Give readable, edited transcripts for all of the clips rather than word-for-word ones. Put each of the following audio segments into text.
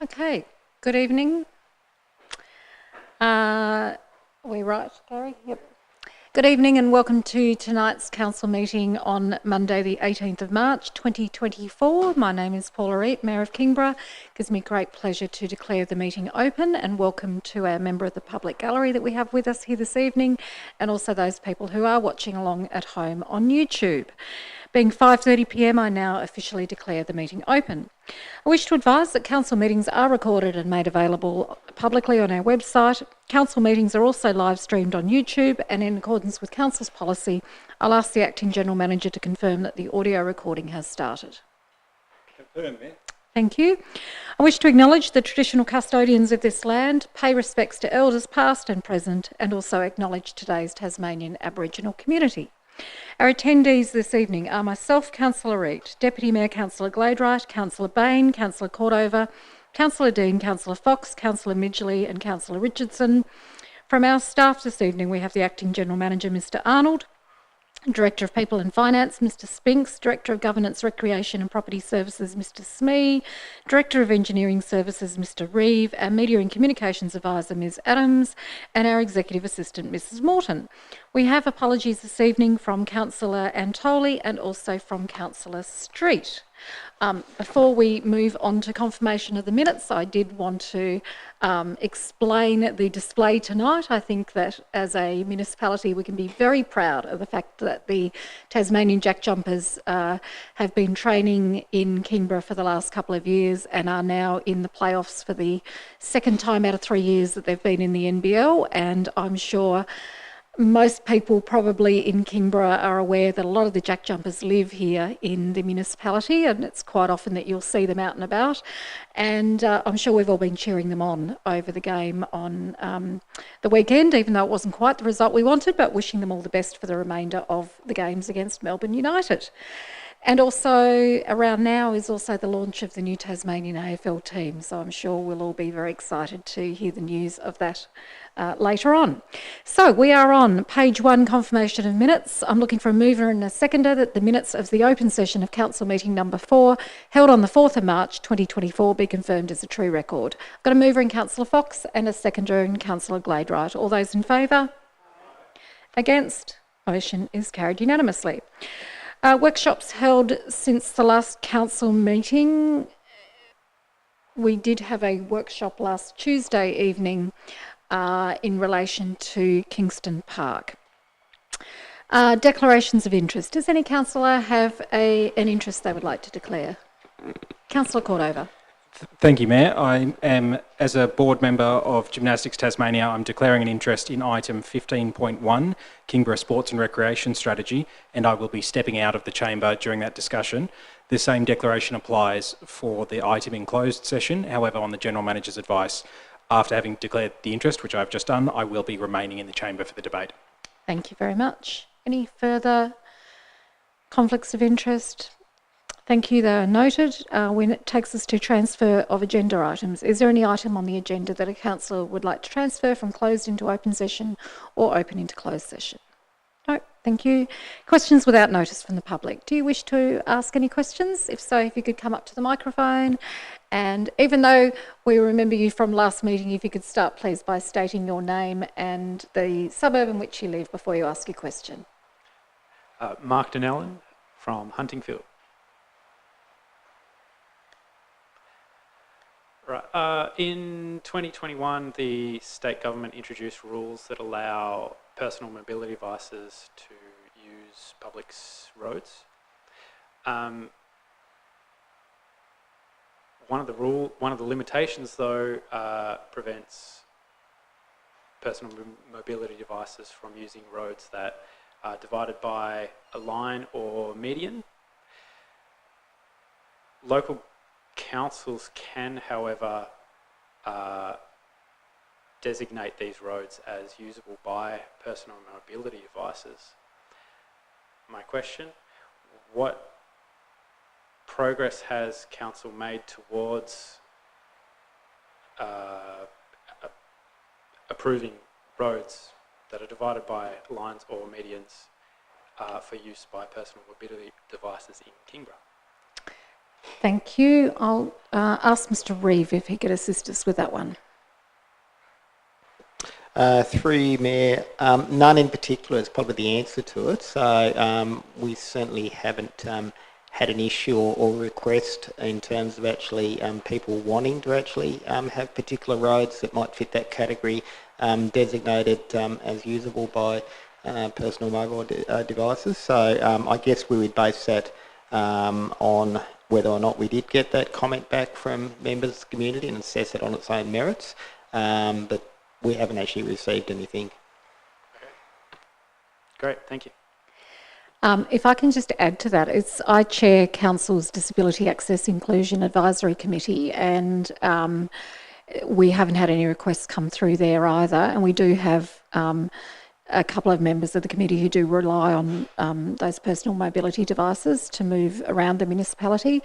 Okay, good evening. Are we right, Gary? Yep. Good evening and welcome to tonight's council meeting on Monday the 18th of March 2024. My name is Paula Reid, Mayor of Kingborough. It gives me great pleasure to declare the meeting open and welcome to our member of the public gallery that we have with us here this evening and also those people who are watching along at home on YouTube. Being 5:30pm, I now officially declare the meeting open. I wish to advise that council meetings are recorded and made available publicly on our website. Council meetings are also live streamed on YouTube, and in accordance with council's policy, I'll ask the acting general manager to confirm that the audio recording has started. Confirm, Mayor. Thank you. I wish to acknowledge the traditional custodians of this land, pay respects to elders past and present, and also acknowledge today's Tasmanian Aboriginal community. Our attendees this evening are myself, Councillor Reid, Deputy Mayor Councillor Gladwright, Councillor Bain, Councillor Cordova, Councillor Dean, Councillor Fox, Councillor Midgley and Councillor Richardson. From our staff this evening, we have the Acting General Manager, Mr Arnold, Director of People and Finance, Mr Spinks, Director of Governance, Recreation and Property Services, Mr Smee, Director of Engineering Services, Mr Reeve, our Media and Communications Advisor, Ms Adams, and our Executive Assistant, Mrs Morton. We have apologies this evening from Councillor Antoli and also from Councillor Street. Before we move on to confirmation of the minutes, I did want to explain the display tonight. I think that as a municipality we can be very proud of the fact that the Tasmanian Jack Jumpers have been training in Kingborough for the last couple of years and are now in the playoffs for the second time out of 3 years that they've been in the NBL, and I'm sure most people probably in Kingborough are aware that a lot of the Jack Jumpers live here in the municipality, and it's quite often that you'll see them out and about. And I'm sure we've all been cheering them on over the game on the weekend, even though it wasn't quite the result we wanted, but wishing them all the best for the remainder of the games against Melbourne United. And also around now is also the launch of the new Tasmanian AFL team, so I'm sure we'll all be very excited to hear the news of that later on. So we are on page 1, confirmation of minutes. I'm looking for a mover and a seconder that the minutes of the open session of council meeting number 4, held on the 4th of March 2024, be confirmed as a true record. I've got a mover in Councillor Fox and a seconder in Councillor Gladwright. All those in favour? Against? Motion is carried unanimously. Workshops held since the last council meeting. We did have a workshop last Tuesday evening in relation to Kingston Park. Declarations of interest. Does any councillor have an interest they would like to declare? Councillor Cordova. Thank you, Mayor. I am, as a board member of Gymnastics Tasmania, I'm declaring an interest in item 15.1, Kingborough Sports and Recreation Strategy, and I will be stepping out of the chamber during that discussion. The same declaration applies for the item in closed session. However, on the General Manager's advice, after having declared the interest, which I've just done, I will be remaining in the chamber for the debate. Thank you very much. Any further conflicts of interest? Thank you, they are noted. When it takes us to transfer of agenda items, is there any item on the agenda that a councillor would like to transfer from closed into open session or open into closed session? No, thank you. Questions without notice from the public. Do you wish to ask any questions? If so, if you could come up to the microphone. And even though we remember you from last meeting, if you could start please by stating your name and the suburb in which you live before you ask your question. Mark Donnellan from Huntingfield. Right. In 2021, the state government introduced rules that allow personal mobility devices to use public roads. One of the limitations, though, prevents personal mobility devices from using roads that are divided by a line or median. Local councils can, however, designate these roads as usable by personal mobility devices. My question, what progress has council made towards approving roads that are divided by lines or medians for use by personal mobility devices in Kingborough? Thank you. I'll ask Mr. Reeve if he could assist us with that one. Through you, Mayor, none in particular is probably the answer to it. So we certainly haven't had an issue or request in terms of actually people wanting to actually have particular roads that might fit that category designated as usable by personal mobile devices. So I guess we would base that on whether or not we did get that comment back from members of the community and assess it on its own merits. But we haven't actually received anything. Okay. Great, thank you. If I can just add to that, I chair Council's Disability Access Inclusion Advisory Committee, and we haven't had any requests come through there either. And we do have a couple of members of the committee who do rely on those personal mobility devices to move around the municipality.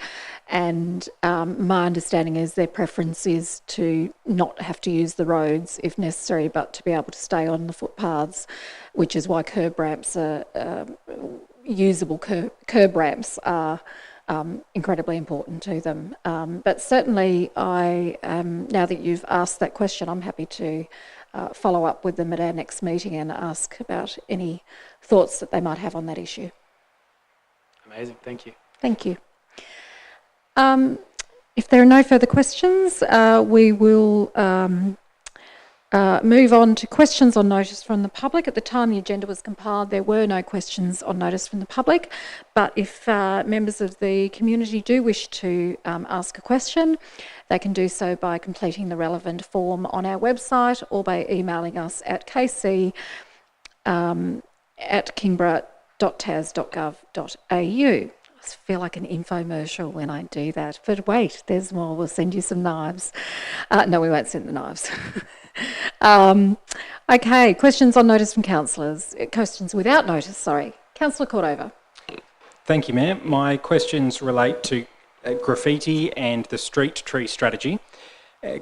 And my understanding is their preference is to not have to use the roads if necessary, but to be able to stay on the footpaths, which is why curb ramps are usable. Curb ramps are incredibly important to them. But certainly, now that you've asked that question, I'm happy to follow up with them at our next meeting and ask about any thoughts that they might have on that issue. Amazing, thank you. Thank you. If there are no further questions, we will move on to questions on notice from the public. At the time the agenda was compiled, there were no questions on notice from the public, but if members of the community do wish to ask a question, they can do so by completing the relevant form on our website or by emailing us at kc@kingborough.tas.gov.au. I feel like an infomercial when I do that, but wait, there's more. We'll send you some knives. No, we won't send the knives. Okay, questions on notice from councillors. Questions without notice, sorry. Councillor Cordova. Thank you, Mayor. My questions relate to graffiti and the street tree strategy,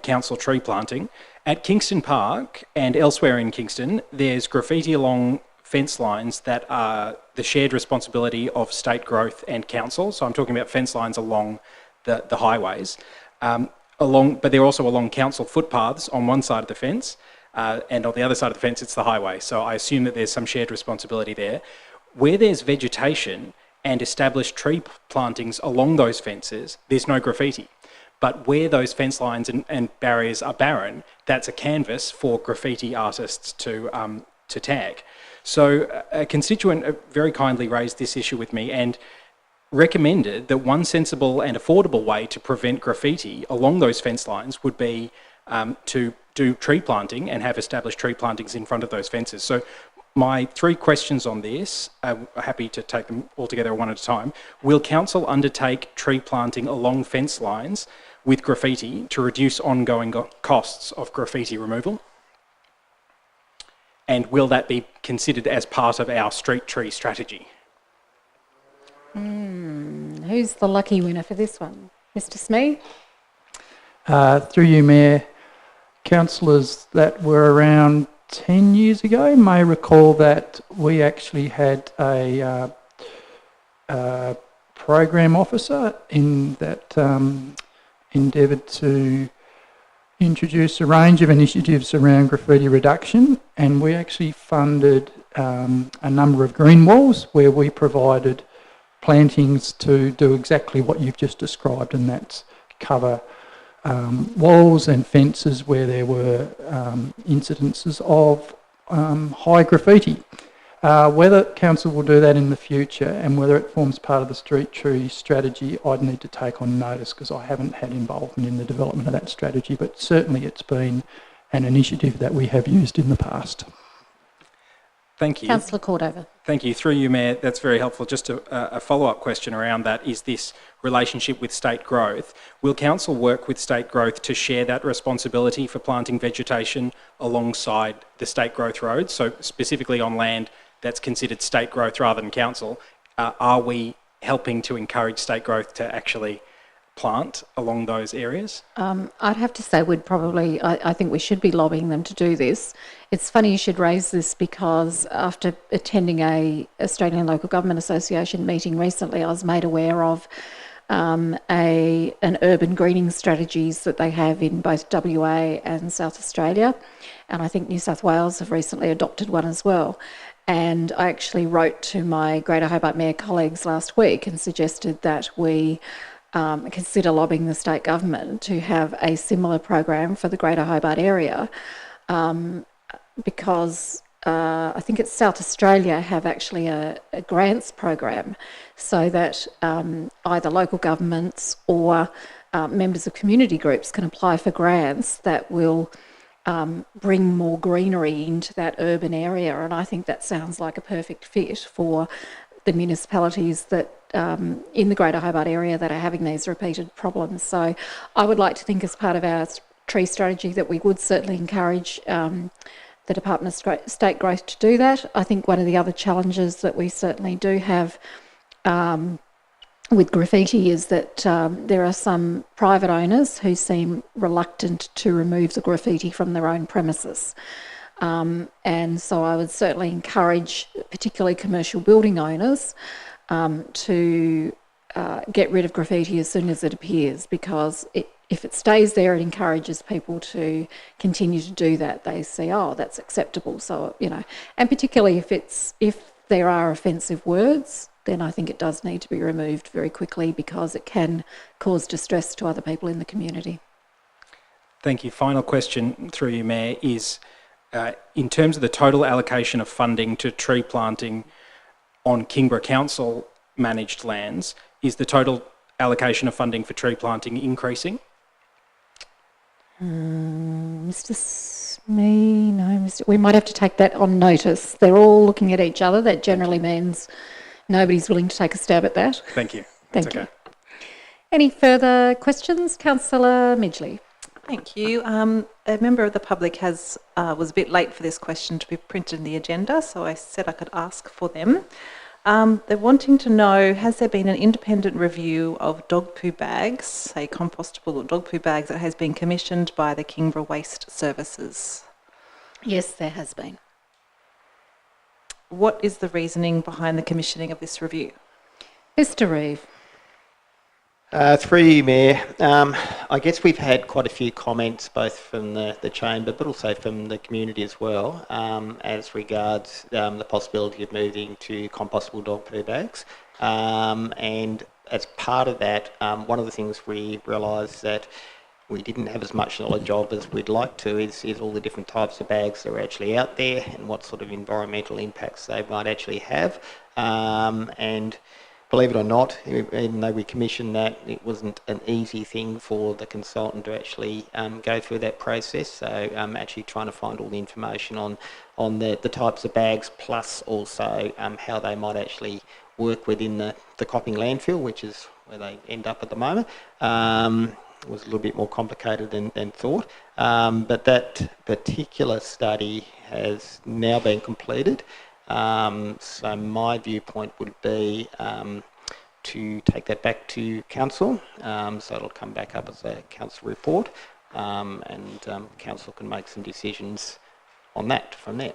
council tree planting. At Kingston Park and elsewhere in Kingston, there's graffiti along fence lines that are the shared responsibility of state growth and council. So I'm talking about fence lines along the highways, but they're also along council footpaths on one side of the fence, and on the other side of the fence it's the highway. So I assume that there's some shared responsibility there. Where there's vegetation and established tree plantings along those fences, there's no graffiti. But where those fence lines and barriers are barren, that's a canvas for graffiti artists to tag. So a constituent very kindly raised this issue with me and recommended that one sensible and affordable way to prevent graffiti along those fence lines would be to do tree planting and have established tree plantings in front of those fences. So my three questions on this, I'm happy to take them all together one at a time. Will council undertake tree planting along fence lines with graffiti to reduce ongoing costs of graffiti removal? And will that be considered as part of our street tree strategy? Who's the lucky winner for this one? Mr. Smee? Through you, Mayor, councillors that were around 10 years ago may recall that we actually had a program officer in that endeavoured to introduce a range of initiatives around graffiti reduction, and we actually funded a number of green walls where we provided plantings to do exactly what you've just described, and that's cover walls and fences where there were incidences of high graffiti. Whether council will do that in the future and whether it forms part of the street tree strategy, I'd need to take on notice because I haven't had involvement in the development of that strategy, but certainly it's been an initiative that we have used in the past. Thank you. Councillor Cordova. Thank you. Through you, Mayor, that's very helpful. Just a follow-up question around that is this relationship with state growth. Will council work with state growth to share that responsibility for planting vegetation alongside the state growth roads? So specifically on land that's considered state growth rather than council, are we helping to encourage state growth to actually plant along those areas? I'd have to say I think we should be lobbying them to do this. It's funny you should raise this because after attending a Australian Local Government Association meeting recently, I was made aware of an urban greening strategies that they have in both WA and South Australia. And I think New South Wales have recently adopted one as well. And I actually wrote to my Greater Hobart Mayor colleagues last week and suggested that we consider lobbying the state government to have a similar program for the Greater Hobart area, because I think it's South Australia have actually a grants program, so that either local governments or members of community groups can apply for grants that will bring more greenery into that urban area. And I think that sounds like a perfect fit for the municipalities that in the Greater Hobart area that are having these repeated problems. So I would like to think, as part of our tree strategy, that we would certainly encourage the Department of State Growth to do that. I think one of the other challenges that we certainly do have with graffiti is that there are some private owners who seem reluctant to remove the graffiti from their own premises. And so I would certainly encourage particularly commercial building owners to get rid of graffiti as soon as it appears, because if it stays there, it encourages people to continue to do that. They see, oh, that's acceptable. So, and particularly if there are offensive words, then I think it does need to be removed very quickly, because it can cause distress to other people in the community. Thank you. Final question through you, Mayor, is in terms of the total allocation of funding to tree planting on Kingborough Council managed lands, is the total allocation of funding for tree planting increasing? Mr. Smee, no, we might have to take that on notice. They're all looking at each other. That generally means nobody's willing to take a stab at that. Thank you. Thank you. Any further questions? Councillor Midgley. Thank you. A member of the public was a bit late for this question to be printed in the agenda, so I said I could ask for them. They're wanting to know, has there been an independent review of dog poo bags, say compostable or dog poo bags, that has been commissioned by the Kingborough Waste Services? Yes, there has been. What is the reasoning behind the commissioning of this review? Mr. Reeve. Through you, Mayor. I guess we've had quite a few comments, both from the chamber but also from the community as well, as regards the possibility of moving to compostable dog poo bags. And as part of that, one of the things we realised that we didn't have as much knowledge of as we'd like to is all the different types of bags that are actually out there and what sort of environmental impacts they might actually have. And believe it or not, even though we commissioned that, it wasn't an easy thing for the consultant to actually go through that process. So actually trying to find all the information on the types of bags, plus also how they might actually work within the Copping landfill, which is where they end up at the moment, was a little bit more complicated than thought. But that particular study has now been completed. So my viewpoint would be to take that back to council, so it'll come back up as a council report, and council can make some decisions on that from there.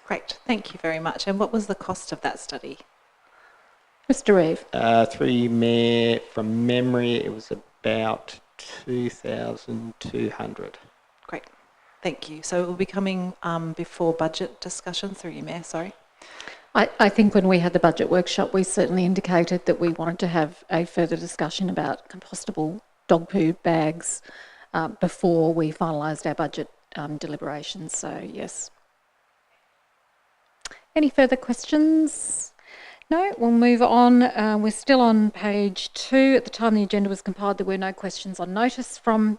Great, thank you very much. And what was the cost of that study? Mr. Reeve. Through you, Mayor, from memory it was about 2,200. Great, thank you. So it will be coming before budget discussion, through you, Mayor, sorry. I think when we had the budget workshop, we certainly indicated that we wanted to have a further discussion about compostable dog poo bags before we finalised our budget deliberations. So, yes. Any further questions? No, we'll move on. We're still on page 2. At the time the agenda was compiled, there were no questions on notice from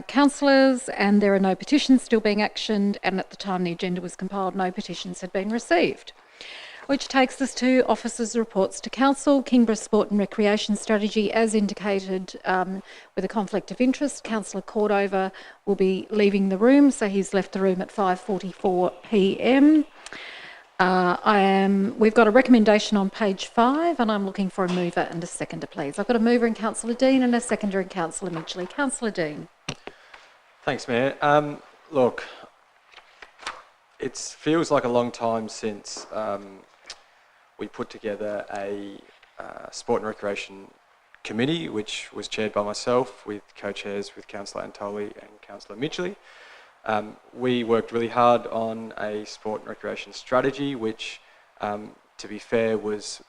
councillors, and there are no petitions still being actioned, and at the time the agenda was compiled, no petitions had been received. Which takes us to officers' reports to council. Kingborough Sport and Recreation Strategy, as indicated with a conflict of interest, Councillor Cordover will be leaving the room, so he's left the room at 5:44 p.m. We've got a recommendation on page 5, and I'm looking for a mover and a seconder, please. I've got a mover in Councillor Dean and a seconder in Councillor Midgley. Councillor Dean. Thanks, Mayor. Look, it feels like a long time since we put together a sport and recreation committee, which was chaired by myself with co-chairs with Councillor Antoli and Councillor Mitchell. We worked really hard on a sport and recreation strategy, which, to be fair, was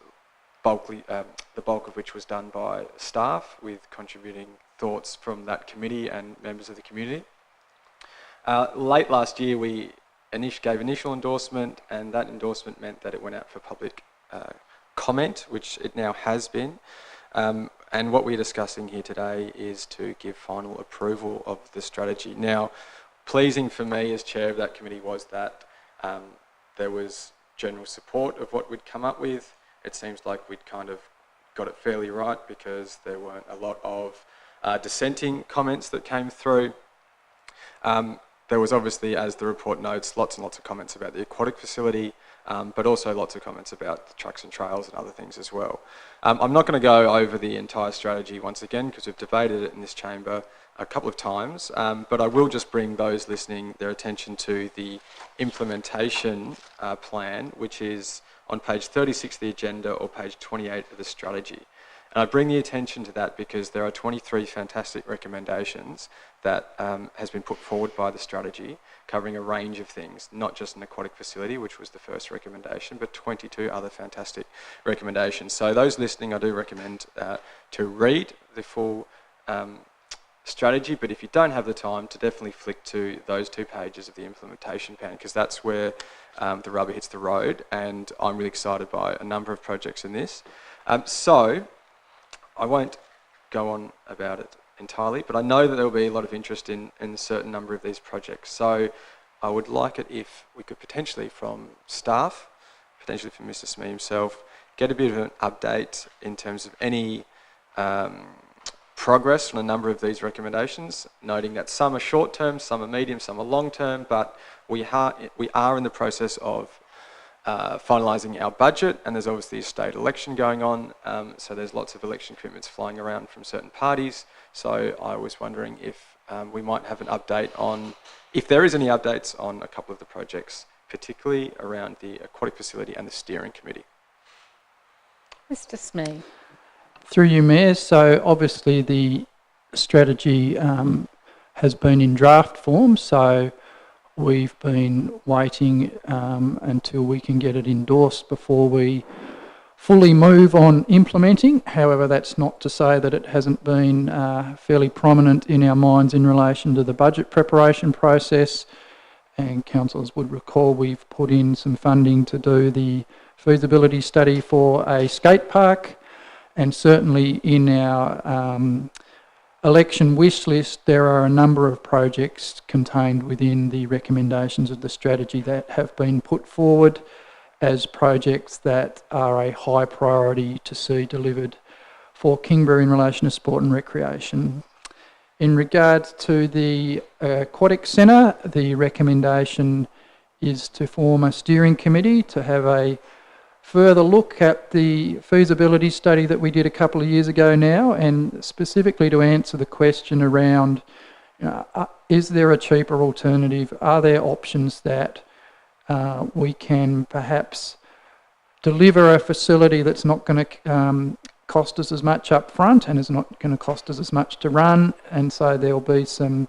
the bulk of which was done by staff, with contributing thoughts from that committee and members of the community. Late last year, we gave initial endorsement, and that endorsement meant that it went out for public comment, which it now has been. And what we're discussing here today is to give final approval of the strategy. Now, pleasing for me as chair of that committee was that there was general support of what we'd come up with. It seems like we'd kind of got it fairly right, because there weren't a lot of dissenting comments that came through. There was obviously, as the report notes, lots and lots of comments about the aquatic facility, but also lots of comments about the trucks and trails and other things as well. I'm not going to go over the entire strategy once again, because we've debated it in this chamber a couple of times, but I will just bring those listening their attention to the implementation plan, which is on page 36 of the agenda or page 28 of the strategy. And I bring the attention to that because there are 23 fantastic recommendations that has been put forward by the strategy, covering a range of things, not just an aquatic facility, which was the first recommendation, but 22 other fantastic recommendations. So those listening, I do recommend to read the full strategy, but if you don't have the time, to definitely flick to those 2 pages of the implementation plan, because that's where the rubber hits the road, and I'm really excited by a number of projects in this. So I won't go on about it entirely, but I know that there will be a lot of interest in a certain number of these projects. So I would like it if we could potentially from staff, potentially from Mr. Smee himself, get a bit of an update in terms of any progress on a number of these recommendations, noting that some are short-term, some are medium, some are long-term, but we are in the process of finalising our budget, and there's obviously a state election going on, so there's lots of election commitments flying around from certain parties. So I was wondering if we might have an update on, if there is any updates on a couple of the projects, particularly around the aquatic facility and the steering committee. Mr. Smee. Through you, Mayor. So obviously the strategy has been in draft form, so we've been waiting until we can get it endorsed before we fully move on implementing. However, that's not to say that it hasn't been fairly prominent in our minds in relation to the budget preparation process. And councillors would recall we've put in some funding to do the feasibility study for a skate park, and certainly in our election wish list, there are a number of projects contained within the recommendations of the strategy that have been put forward as projects that are a high priority to see delivered for Kingborough in relation to sport and recreation. In regards to the aquatic centre, the recommendation is to form a steering committee to have a further look at the feasibility study that we did a couple of years ago now, and specifically to answer the question around, is there a cheaper alternative? Are there options that we can perhaps deliver a facility that's not going to cost us as much up front and is not going to cost us as much to run? And so there'll be some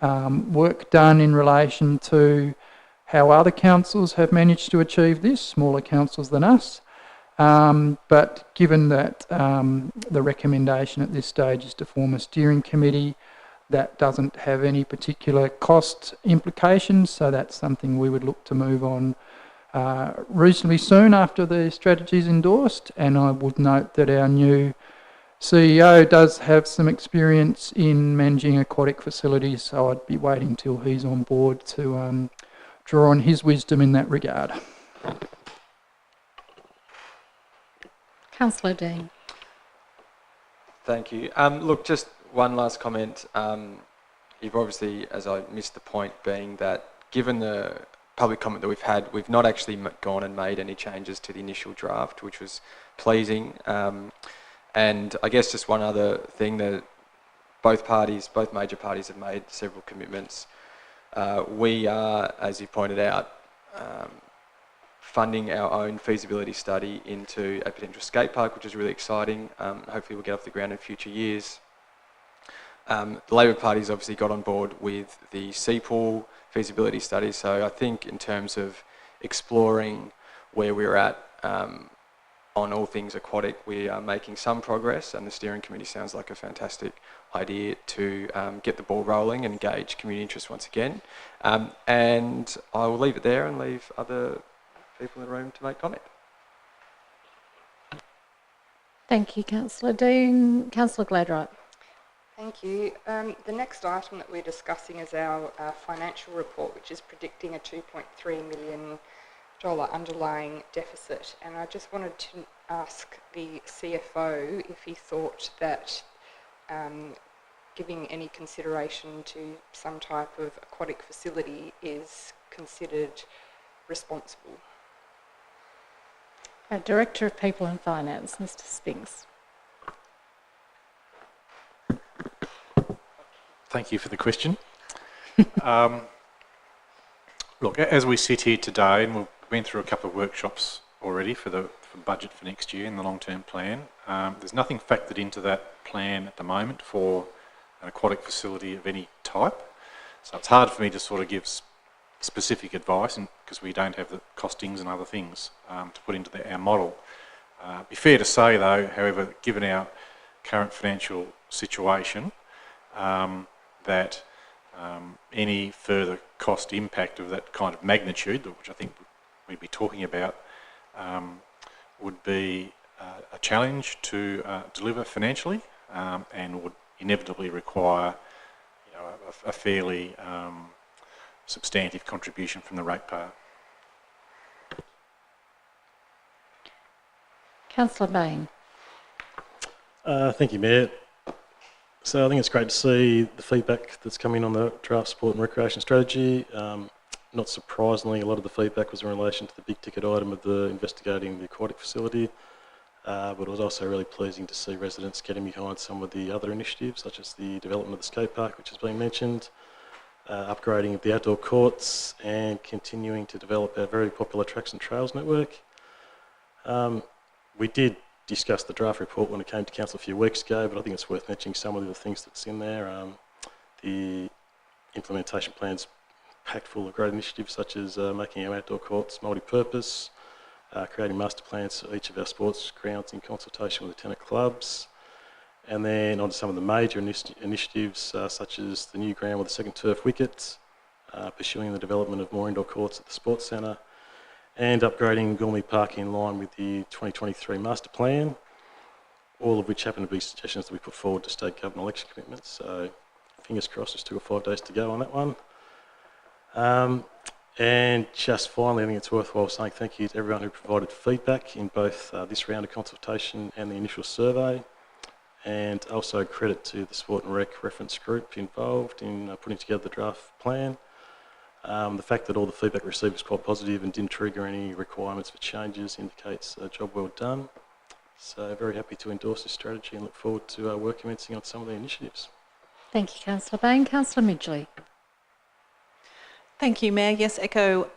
work done in relation to how other councils have managed to achieve this, smaller councils than us. But given that the recommendation at this stage is to form a steering committee, that doesn't have any particular cost implications, so that's something we would look to move on reasonably soon after the strategy is endorsed. And I would note that our new CEO does have some experience in managing aquatic facilities, so I'd be waiting till he's on board to draw on his wisdom in that regard. Councillor Dean. Thank you. Look, just one last comment. You've obviously, as I missed the point, being that given the public comment that we've had, we've not actually gone and made any changes to the initial draft, which was pleasing. And I guess just one other thing, that both major parties have made several commitments. We are, as you pointed out, funding our own feasibility study into a potential skate park, which is really exciting. Hopefully we'll get off the ground in future years. The Labor Party's obviously got on board with the Seapool feasibility study, so I think in terms of exploring where we're at on all things aquatic, we are making some progress, and the steering committee sounds like a fantastic idea to get the ball rolling and engage community interest once again. And I will leave it there and leave other people in the room to make comment. Thank you, Councillor Dean. Councillor Gladright. Thank you. The next item that we're discussing is our financial report, which is predicting a $2.3 million underlying deficit. And I just wanted to ask the CFO if he thought that giving any consideration to some type of aquatic facility is considered responsible. Our Director of People and Finance, Mr. Spinks. Thank you for the question. Look, as we sit here today, and we've been through a couple of workshops already for the budget for next year and the long-term plan, there's nothing factored into that plan at the moment for an aquatic facility of any type. So it's hard for me to sort of give specific advice because we don't have the costings and other things to put into our model. It'd be fair to say though, however, given our current financial situation, that any further cost impact of that kind of magnitude, which I think we'd be talking about, would be a challenge to deliver financially, and would inevitably require, a fairly substantive contribution from the ratepayer. Councillor Bain. Thank you, Mayor. So I think it's great to see the feedback that's coming on the draft sport and recreation strategy. Not surprisingly, a lot of the feedback was in relation to the big ticket item of the investigating the aquatic facility, but it was also really pleasing to see residents getting behind some of the other initiatives, such as the development of the skate park, which has been mentioned, upgrading of the outdoor courts, and continuing to develop our very popular tracks and trails network. We did discuss the draft report when it came to council a few weeks ago, but I think it's worth mentioning some of the things that's in there. The implementation plan's packed full of great initiatives, such as making our outdoor courts multi-purpose, creating master plans for each of our sports grounds in consultation with the tenant clubs, and then on to some of the major initiatives, such as the new ground with the second turf wickets, pursuing the development of more indoor courts at the sports centre, and upgrading Gourmet Park in line with the 2023 master plan, all of which happen to be suggestions that we put forward to state government election commitments. So fingers crossed, there's 2 or 5 days to go on that one. And just finally, I think it's worthwhile saying thank you to everyone who provided feedback in both this round of consultation and the initial survey, and also credit to the Sport and Rec reference group involved in putting together the draft plan. The fact that all the feedback received was quite positive and didn't trigger any requirements for changes indicates a job well done. So very happy to endorse this strategy and look forward to work commencing on some of the initiatives. Thank you, Councillor Bain. Councillor Midgley. Thank you, Mayor. Yes, echo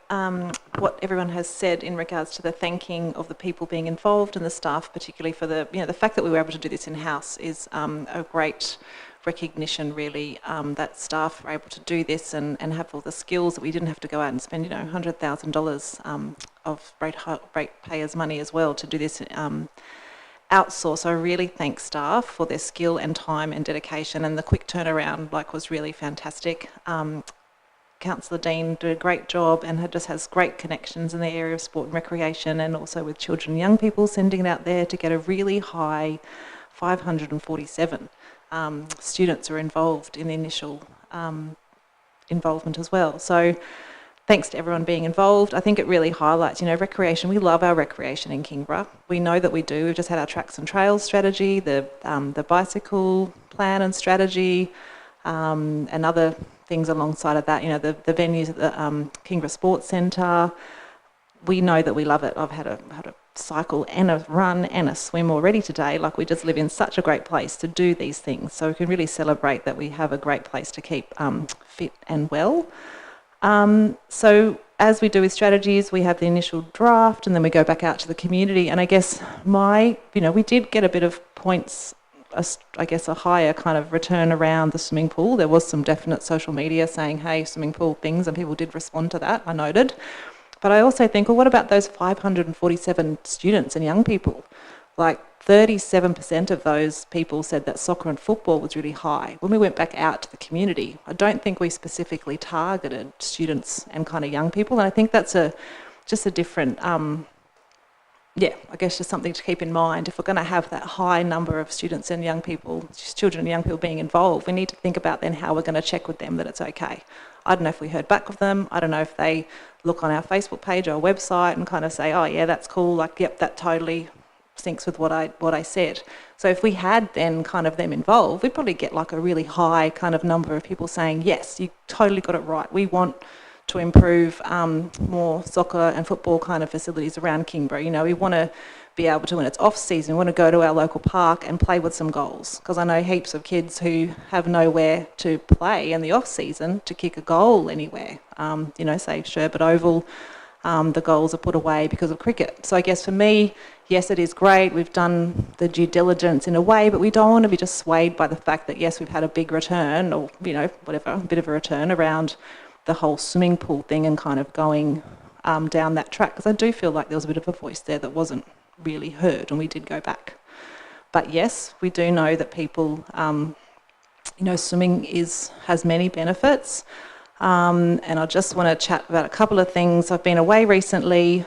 what everyone has said in regards to the thanking of the people being involved and the staff, particularly for the fact that we were able to do this in-house is a great recognition, really, that staff were able to do this and have all the skills that we didn't have to go out and spend, $100,000 of ratepayers' money as well to do this outsource. I really thank staff for their skill and time and dedication, and the quick turnaround was really fantastic. Councillor Dean did a great job and just has great connections in the area of sport and recreation, and also with children and young people, sending it out there to get a really high 547 students are involved in the initial involvement as well. So thanks to everyone being involved. I think it really highlights, recreation. We love our recreation in Kingborough. We know that we do. We've just had our tracks and trails strategy, the bicycle plan and strategy, and other things alongside of that, the venues at the Kingborough Sports Centre. We know that we love it. I've had a cycle and a run and a swim already today. We just live in such a great place to do these things. So we can really celebrate that we have a great place to keep fit and well. So as we do with strategies, we have the initial draft and then we go back out to the community. And I guess we did get a bit of points, I guess a higher kind of return around the swimming pool. There was some definite social media saying, hey, swimming pool things, and people did respond to that, I noted. But I also think, well, what about those 547 students and young people? Like 37% of those people said that soccer and football was really high. When we went back out to the community, I don't think we specifically targeted students and kind of young people. And I think that's just a different, I guess just something to keep in mind. If we're going to have that high number of students and young people, children and young people being involved, we need to think about then how we're going to check with them that it's okay. I don't know if we heard back of them. I don't know if they look on our Facebook page or our website and kind of say, oh yeah, that's cool. Like, yep, that totally syncs with what I said. So if we had then kind of them involved, we'd probably get like a really high kind of number of people saying, yes, you totally got it right. We want to improve more soccer and football kind of facilities around Kingborough. You know, we want to be able to, when it's off season, we want to go to our local park and play with some goals. Because I know heaps of kids who have nowhere to play in the off season to kick a goal anywhere. Say Sherbet Oval, the goals are put away because of cricket. So I guess for me, yes, it is great. We've done the due diligence in a way, but we don't want to be just swayed by the fact that, yes, we've had a big return or, whatever, a bit of a return around the whole swimming pool thing and kind of going down that track. Because I do feel like there was a bit of a voice there that wasn't really heard when we did go back. But yes, we do know that people, swimming has many benefits. And I just want to chat about a couple of things. I've been away recently,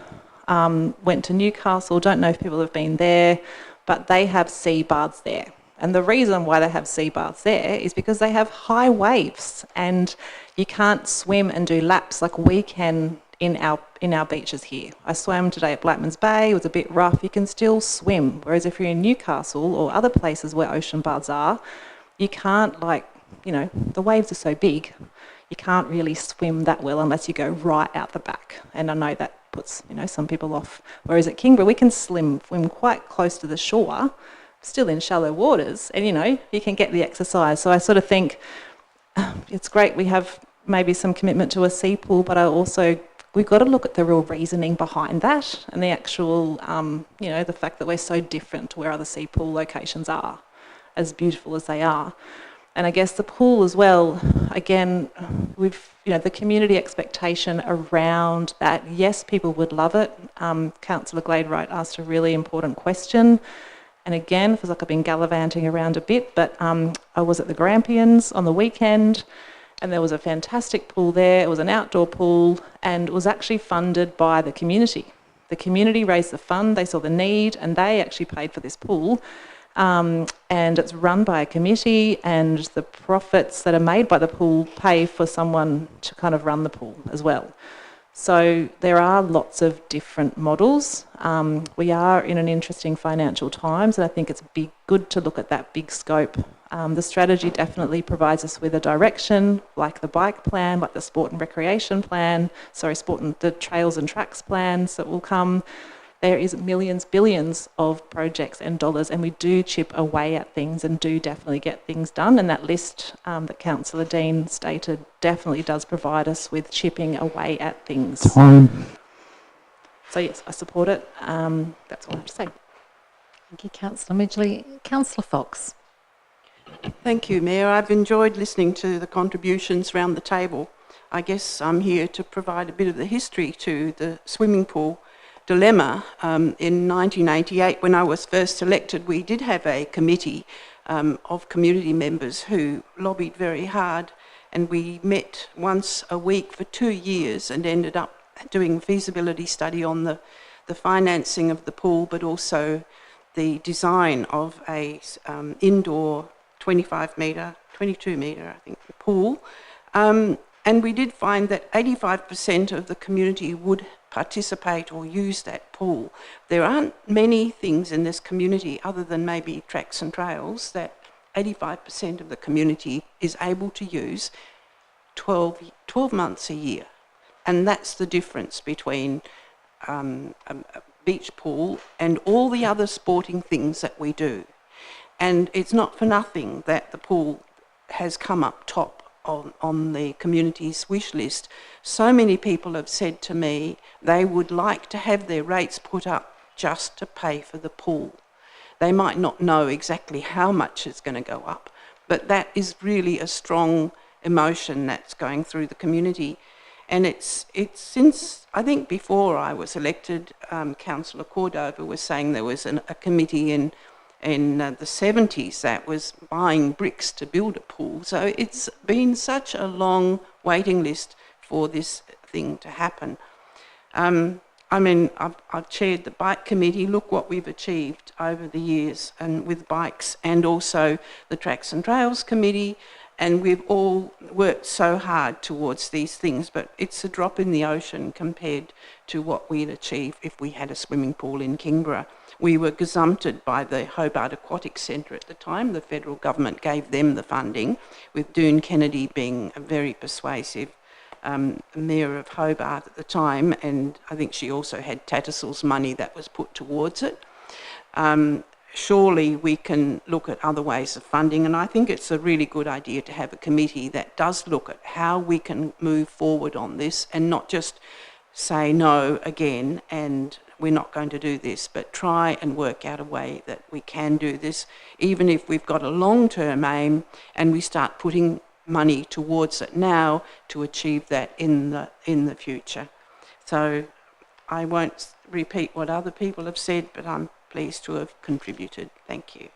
went to Newcastle, don't know if people have been there, but they have sea baths there. And the reason why they have sea baths there is because they have high waves and you can't swim and do laps like we can in our beaches here. I swam today at Blackman's Bay, it was a bit rough, you can still swim. Whereas if you're in Newcastle or other places where ocean baths are, you can't the waves are so big, you can't really swim that well unless you go right out the back. And I know that puts, some people off. Whereas at Kingborough, we can swim quite close to the shore, still in shallow waters, and, you can get the exercise. So I sort of think it's great we have maybe some commitment to a sea pool, but we've got to look at the real reasoning behind that and the actual, the fact that we're so different to where other sea pool locations are, as beautiful as they are. And I guess the pool as well, again, the community expectation around that, yes, people would love it. Councillor Gladewright asked a really important question. And again, it feels like I've been gallivanting around a bit, but I was at the Grampians on the weekend and there was a fantastic pool there. It was an outdoor pool and it was actually funded by the community. The community raised the fund, they saw the need and they actually paid for this pool. And it's run by a committee and the profits that are made by the pool pay for someone to kind of run the pool as well. So there are lots of different models. We are in an interesting financial times and I think it's good to look at that big scope. The strategy definitely provides us with a direction, like the bike plan, like the sport and recreation plan, the trails and tracks plans that will come. There is millions, billions of projects and dollars and we do chip away at things and do definitely get things done. And that list that Councillor Dean stated definitely does provide us with chipping away at things. Time. So yes, I support it. That's all I have to say. Thank you, Councillor Midgley. Councillor Fox. Thank you, Mayor. I've enjoyed listening to the contributions around the table. I guess I'm here to provide a bit of the history to the swimming pool dilemma. In 1988, when I was first elected, we did have a committee of community members who lobbied very hard, and we met once a week for 2 years and ended up doing a feasibility study on the financing of the pool, but also the design of a indoor 22 metre, I think, pool. And we did find that 85% of the community would participate or use that pool. There aren't many things in this community other than maybe tracks and trails that 85% of the community is able to use 12 months a year. And that's the difference between a beach pool and all the other sporting things that we do. And it's not for nothing that the pool has come up top on the community's wish list. So many people have said to me they would like to have their rates put up just to pay for the pool. They might not know exactly how much it's going to go up, but that is really a strong emotion that's going through the community. And it's since, I think before I was elected, Councillor Cordova was saying there was a committee in the 70s that was buying bricks to build a pool. So it's been such a long waiting list for this thing to happen. I mean, I've chaired the bike committee. Look what we've achieved over the years and with bikes, and also the Tracks and Trails committee. And we've all worked so hard towards these things, but it's a drop in the ocean compared to what we'd achieve if we had a swimming pool in Kingborough. We were gazumped by the Hobart Aquatic Centre at the time. The federal government gave them the funding, with Doone Kennedy being a very persuasive Mayor of Hobart at the time, and I think she also had Tattersalls money that was put towards it. Surely we can look at other ways of funding, and I think it's a really good idea to have a committee that does look at how we can move forward on this and not just say no again and we're not going to do this, but try and work out a way that we can do this, even if we've got a long-term aim and we start putting money towards it now to achieve that in the future. So I won't repeat what other people have said, but I'm pleased to have contributed. Thank you.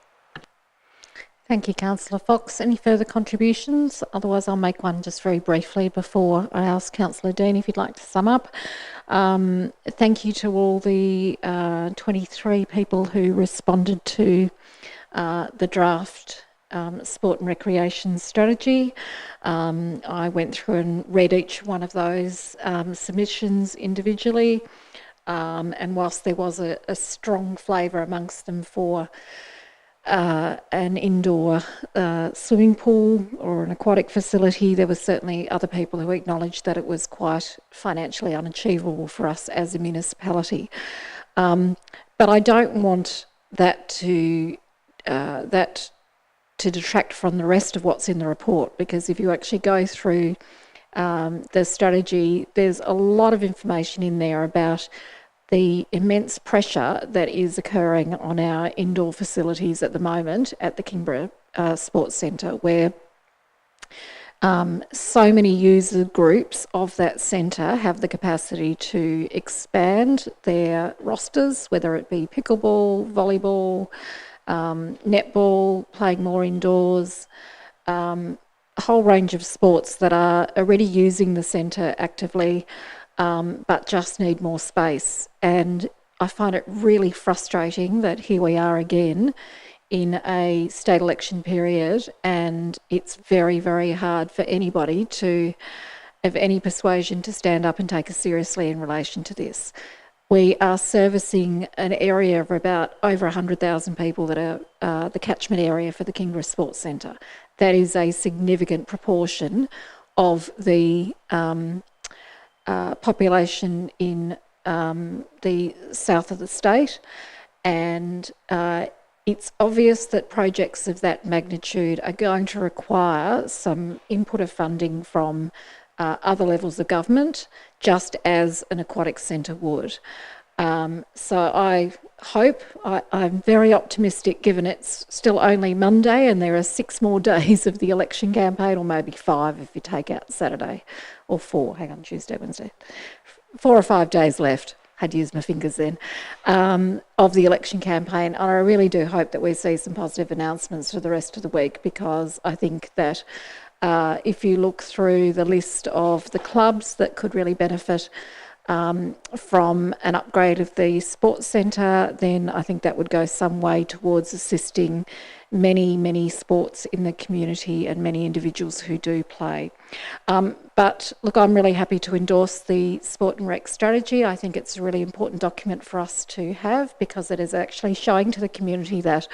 Thank you, Councillor Fox. Any further contributions? Otherwise, I'll make one just very briefly before I ask Councillor Dean if you'd like to sum up. Thank you to all the 23 people who responded to the draft sport and recreation strategy. I went through and read each one of those submissions individually. And whilst there was a strong flavour amongst them for an indoor swimming pool or an aquatic facility, there were certainly other people who acknowledged that it was quite financially unachievable for us as a municipality. But I don't want that to detract from the rest of what's in the report, because if you actually go through the strategy, there's a lot of information in there about the immense pressure that is occurring on our indoor facilities at the moment at the Kingborough Sports Centre, where so many user groups of that centre have the capacity to expand their rosters, whether it be pickleball, volleyball, netball, playing more indoors, a whole range of sports that are already using the centre actively, but just need more space. And I find it really frustrating that here we are again in a state election period, and it's very, very hard for anybody of any persuasion to stand up and take us seriously in relation to this. We are servicing an area of about over 100,000 people that are the catchment area for the Kingborough Sports Centre. That is a significant proportion of the population in the south of the state, and it's obvious that projects of that magnitude are going to require some input of funding from other levels of government, just as an aquatic centre would. So I hope, I'm very optimistic, given it's still only Monday and there are 6 more days of the election campaign, or maybe 5 if you take out Saturday, or 4, hang on, Tuesday, Wednesday. 4 or 5 days left, had to use my fingers then, of the election campaign. And I really do hope that we see some positive announcements for the rest of the week, because I think that if you look through the list of the clubs that could really benefit from an upgrade of the sports centre, then I think that would go some way towards assisting many, many sports in the community and many individuals who do play. But look, I'm really happy to endorse the sport and rec strategy. I think it's a really important document for us to have, because it is actually showing to the community that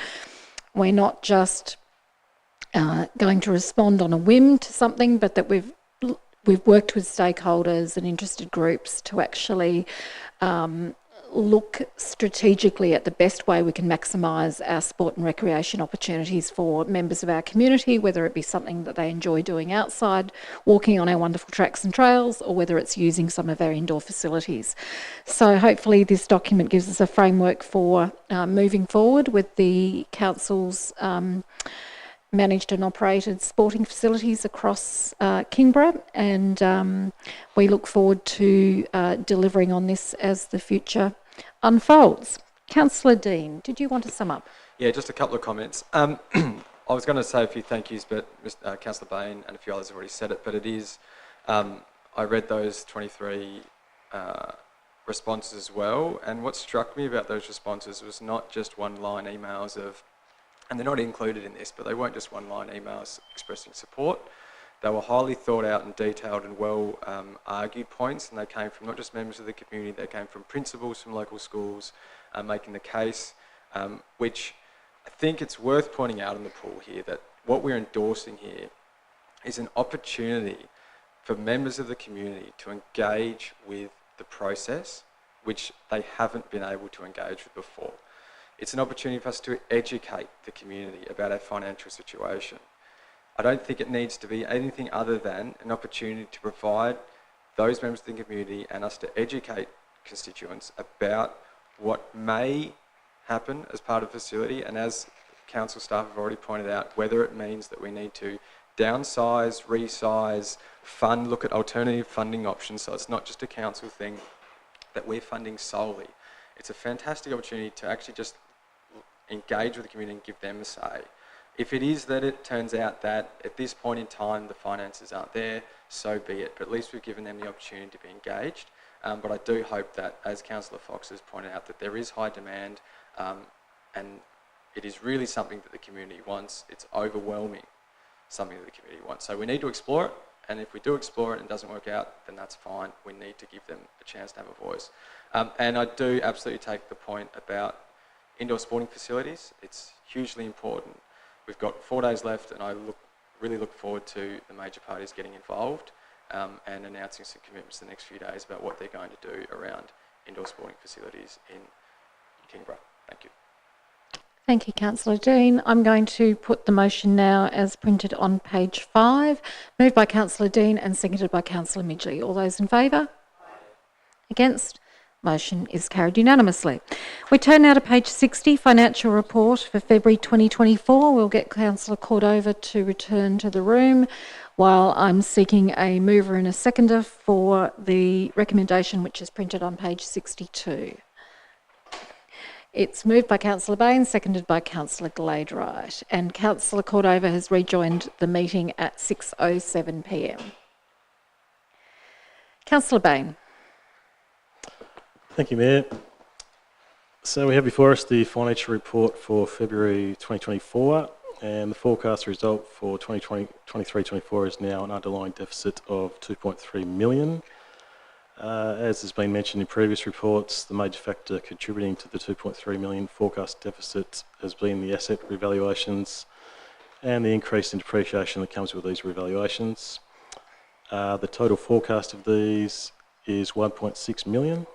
we're not just going to respond on a whim to something, but that we've worked with stakeholders and interested groups to actually look strategically at the best way we can maximise our sport and recreation opportunities for members of our community, whether it be something that they enjoy doing outside, walking on our wonderful tracks and trails, or whether it's using some of our indoor facilities. So hopefully this document gives us a framework for moving forward with the council's managed and operated sporting facilities across Kingborough, and we look forward to delivering on this as the future unfolds. Councillor Dean, did you want to sum up? Yeah, just a couple of comments. I was going to say a few thank yous, but Councillor Bain and a few others have already said it, but it is, I read those 23 responses as well, and what struck me about those responses was not just one-line emails of, and they're not included in this, but they weren't just one-line emails expressing support. They were highly thought out and detailed and well argued points, and they came from not just members of the community, they came from principals from local schools making the case, which I think it's worth pointing out in the pool here that what we're endorsing here is an opportunity for members of the community to engage with the process, which they haven't been able to engage with before. It's an opportunity for us to educate the community about our financial situation. I don't think it needs to be anything other than an opportunity to provide those members of the community and us to educate constituents about what may happen as part of the facility, and as council staff have already pointed out, whether it means that we need to downsize, resize, look at alternative funding options, so it's not just a council thing that we're funding solely. It's a fantastic opportunity to actually just engage with the community and give them a say. If it is that it turns out that at this point in time the finances aren't there, so be it, but at least we've given them the opportunity to be engaged. But I do hope that, as Councillor Fox has pointed out, that there is high demand and it is really something that the community wants. It's overwhelming, something that the community wants. So we need to explore it, and if we do explore it and it doesn't work out, then that's fine. We need to give them a chance to have a voice. And I do absolutely take the point about indoor sporting facilities. It's hugely important. We've got 4 days left, and I really look forward to the major parties getting involved and announcing some commitments the next few days about what they're going to do around indoor sporting facilities in Kingborough. Thank you. Thank you, Councillor Dean. I'm going to put the motion now as printed on page 5, moved by Councillor Dean and seconded by Councillor Midgley. All those in favour? Against? Motion is carried unanimously. We turn now to page 60, Financial Report for February 2024. We'll get Councillor Cordova to return to the room while I'm seeking a mover and a seconder for the recommendation which is printed on page 62. It's moved by Councillor Bain, seconded by Councillor Gladeright, and Councillor Cordova has rejoined the meeting at 6:07 p.m. Councillor Bain. Thank you, Mayor. So we have before us the financial report for February 2024, and the forecast result for 2023-24 is now an underlying deficit of 2.3 million. As has been mentioned in previous reports, the major factor contributing to the 2.3 million forecast deficit has been the asset revaluations and the increase in depreciation that comes with these revaluations. The total forecast of these is 1.6 million.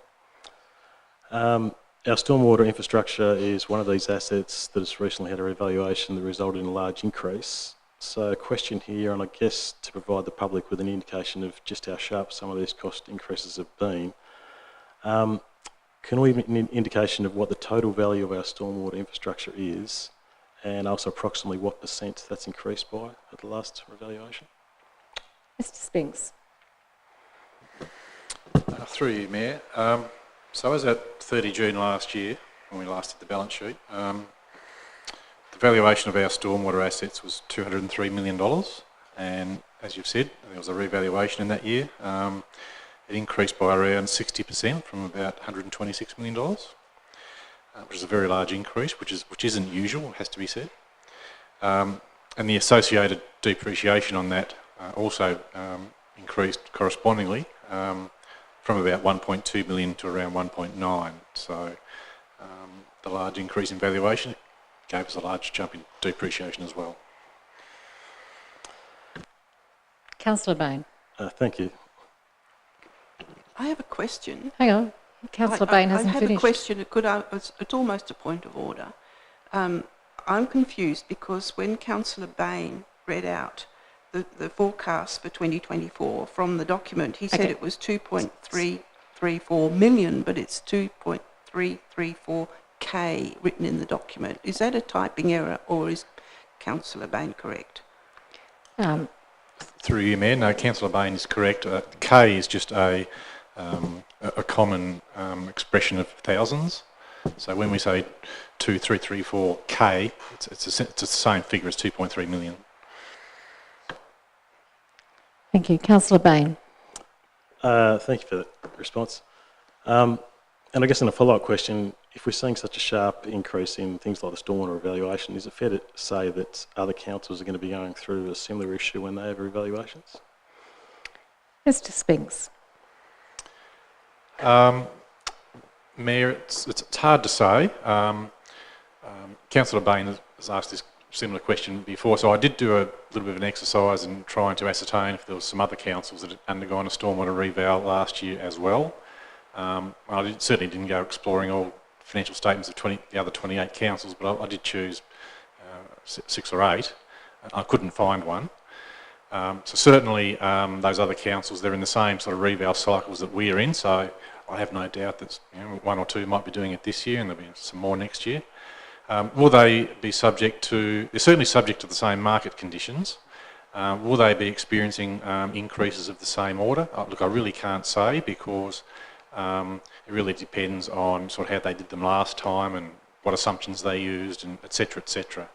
Our stormwater infrastructure is one of these assets that has recently had a revaluation that resulted in a large increase. So a question here, and I guess to provide the public with an indication of just how sharp some of these cost increases have been, can we have an indication of what the total value of our stormwater infrastructure is, and also approximately what % that's increased by at the last revaluation? Mr Spinks. Through you, Mayor. So as at 30 June last year, when we last did the balance sheet, the valuation of our stormwater assets was $203 million, and as you've said, there was a revaluation in that year. It increased by around 60% from about $126 million, which is a very large increase, which isn't usual, has to be said. And the associated depreciation on that also increased correspondingly from about 1.2 million to around 1.9. So the large increase in valuation gave us a large jump in depreciation as well. Councillor Bain. Thank you. I have a question. Hang on. Councillor Bain hasn't I have finished. a question. It's almost a point of order. I'm confused because when Councillor Bain read out the forecast for 2024 from the document, he said it was 2.334 million, but it's 2.334K written in the document. Is that a typing error, or is Councillor Bain correct? Through you, Mayor. No, Councillor Bain is correct. K is just a common expression of thousands. So when we say 2.334K, it's the same figure as 2.3 million. Thank you. Councillor Bain. Thank you for that response. And I guess in a follow-up question, if we're seeing such a sharp increase in things like the stormwater evaluation, is it fair to say that other councils are going to be going through a similar issue when they have evaluations? Mr Spinks. Mayor, it's hard to say. Councillor Bain has asked this similar question before, so I did do a little bit of an exercise in trying to ascertain if there was some other councils that had undergone a stormwater reval last year as well. I certainly didn't go exploring all financial statements of the other 28 councils, but I did choose 6 or 8. I couldn't find one. So certainly those other councils, they're in the same sort of reval cycles that we're in, so I have no doubt that 1 or 2 might be doing it this year and there'll be some more next year. Will they be subject to, they're certainly subject to the same market conditions. Will they be experiencing increases of the same order? Look, I really can't say because it really depends on sort of how they did them last time and what assumptions they used and et cetera, et cetera.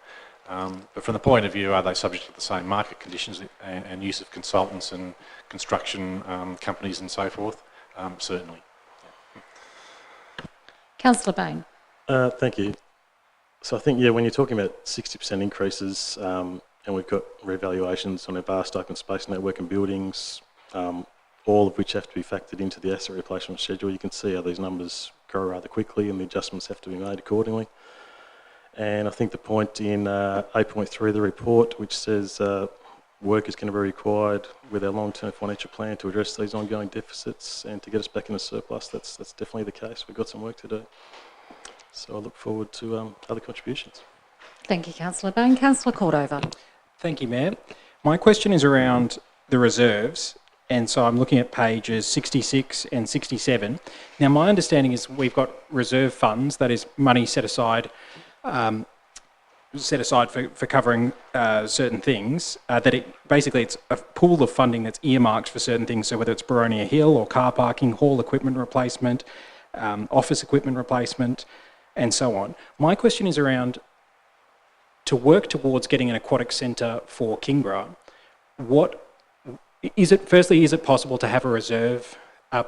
But from the point of view, are they subject to the same market conditions and use of consultants and construction companies and so forth? Certainly. Councillor Bain. Thank you. So I think, when you're talking about 60% increases and we've got revaluations on our vast open space network and buildings, all of which have to be factored into the asset replacement schedule, you can see how these numbers grow rather quickly and the adjustments have to be made accordingly. And I think the point in 8.3 of the report, which says work is going to be required with our long-term financial plan to address these ongoing deficits and to get us back in a surplus, that's definitely the case. We've got some work to do. So I look forward to other contributions. Thank you, Councillor Bain. Councillor Cordover. Thank you, Mayor. My question is around the reserves, and so I'm looking at pages 66 and 67. Now, my understanding is we've got reserve funds, that is money set aside for covering certain things, that it's a pool of funding that's earmarked for certain things, so whether it's Baronia Hill or car parking, hall equipment replacement, office equipment replacement, and so on. My question is around, to work towards getting an aquatic centre for Kingborough, is it possible to have a reserve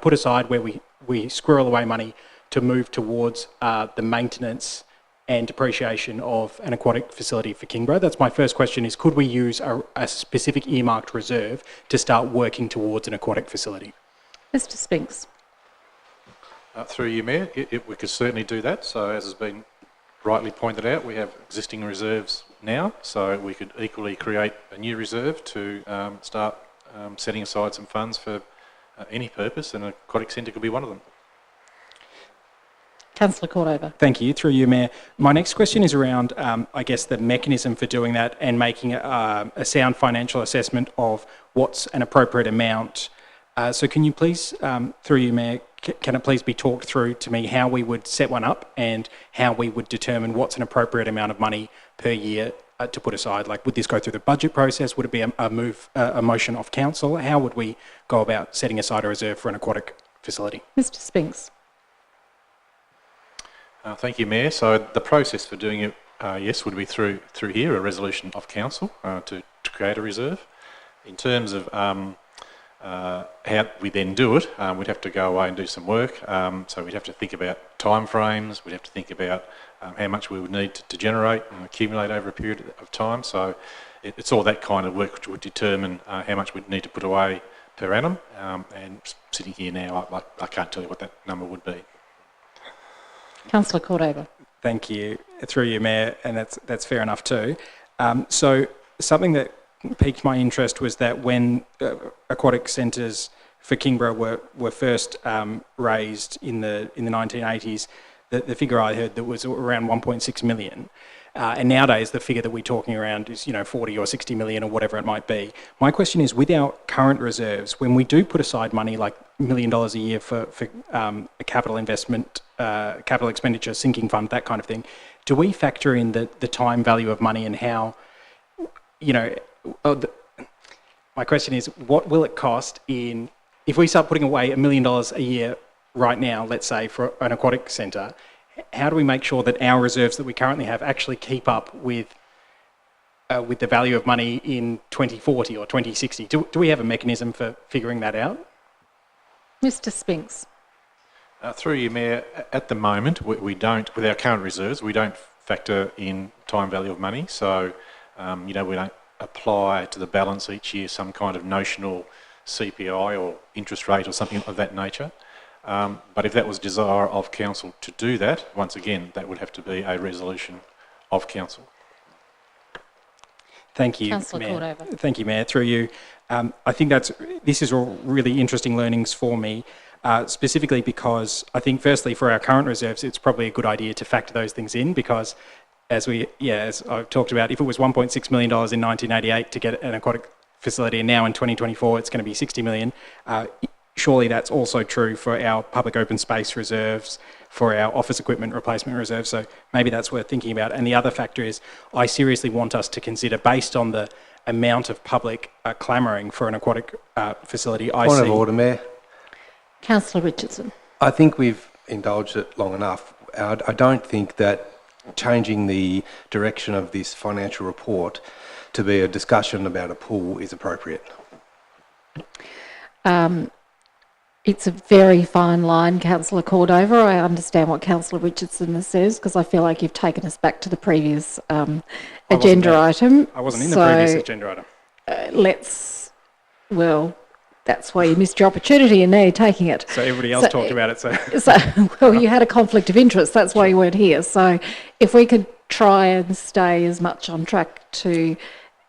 put aside where we squirrel away money to move towards the maintenance and depreciation of an aquatic facility for Kingborough? That's my first question, is could we use a specific earmarked reserve to start working towards an aquatic facility? Mr Spinks. Through you, Mayor, we could certainly do that. So as has been rightly pointed out, we have existing reserves now, so we could equally create a new reserve to start setting aside some funds for any purpose, and an aquatic centre could be one of them. Councillor Cordover. Thank you. Through you, Mayor. My next question is around, I guess, the mechanism for doing that and making a sound financial assessment of what's an appropriate amount. So can you please, through you, Mayor, can it please be talked through to me how we would set one up and how we would determine what's an appropriate amount of money per year to put aside? Like, would this go through the budget process? Would it be a motion of council? How would we go about setting aside a reserve for an aquatic facility? Mr Spinks. Thank you, Mayor. So the process for doing it, yes, would be through here, a resolution of council to create a reserve. In terms of how we then do it, we'd have to go away and do some work. So we'd have to think about timeframes. We'd have to think about how much we would need to generate and accumulate over a period of time. So it's all that kind of work which would determine how much we'd need to put away per annum. And sitting here now, I can't tell you what that number would be. Councillor Cordover. Thank you. Through you, Mayor, and that's fair enough too. So something that piqued my interest was that when aquatic centres for Kingborough were first raised in the 1980s, the figure I heard that was around 1.6 million. And nowadays, the figure that we're talking around is, 40 or 60 million or whatever it might be. My question is, with our current reserves, when we do put aside money like $1 million a year for a capital investment, capital expenditure, sinking fund, that kind of thing, do we factor in the time value of money and how, my question is, what will it cost if we start putting away $1 million a year right now, let's say, for an aquatic centre, how do we make sure that our reserves that we currently have actually keep up with the value of money in 2040 or 2060? Do we have a mechanism for figuring that out? Mr. Spinks. Through you, Mayor, at the moment, we don't, with our current reserves, we don't factor in time value of money. So, we don't apply to the balance each year some kind of notional CPI or interest rate or something of that nature. But if that was desire of council to do that, once again, that would have to be a resolution of council. Thank you, Councillor Mayor. Cordova. Thank you, Mayor. Through you, I think this is all really interesting learnings for me, specifically because I think, firstly, for our current reserves, it's probably a good idea to factor those things in because, as I've talked about, if it was $1.6 million in 1988 to get an aquatic facility, and now in 2024 it's going to be 60 million. Surely that's also true for our public open space reserves, for our office equipment replacement reserves. So maybe that's worth thinking about. And the other factor is, I seriously want us to consider, based on the amount of public clamouring for an aquatic facility. Point of order, Mayor. Councillor Richardson. I think we've indulged it long enough. I don't think that changing the direction of this financial report to be a discussion about a pool is appropriate. It's a very fine line, Councillor Cordova. I understand what Councillor Richardson says because I feel like you've taken us back to the previous agenda item. I wasn't in the previous agenda item. That's why you missed your opportunity and now you're taking it. So everybody else talked about it. So you had a conflict of interest. That's why you weren't here. So if we could try and stay as much on track to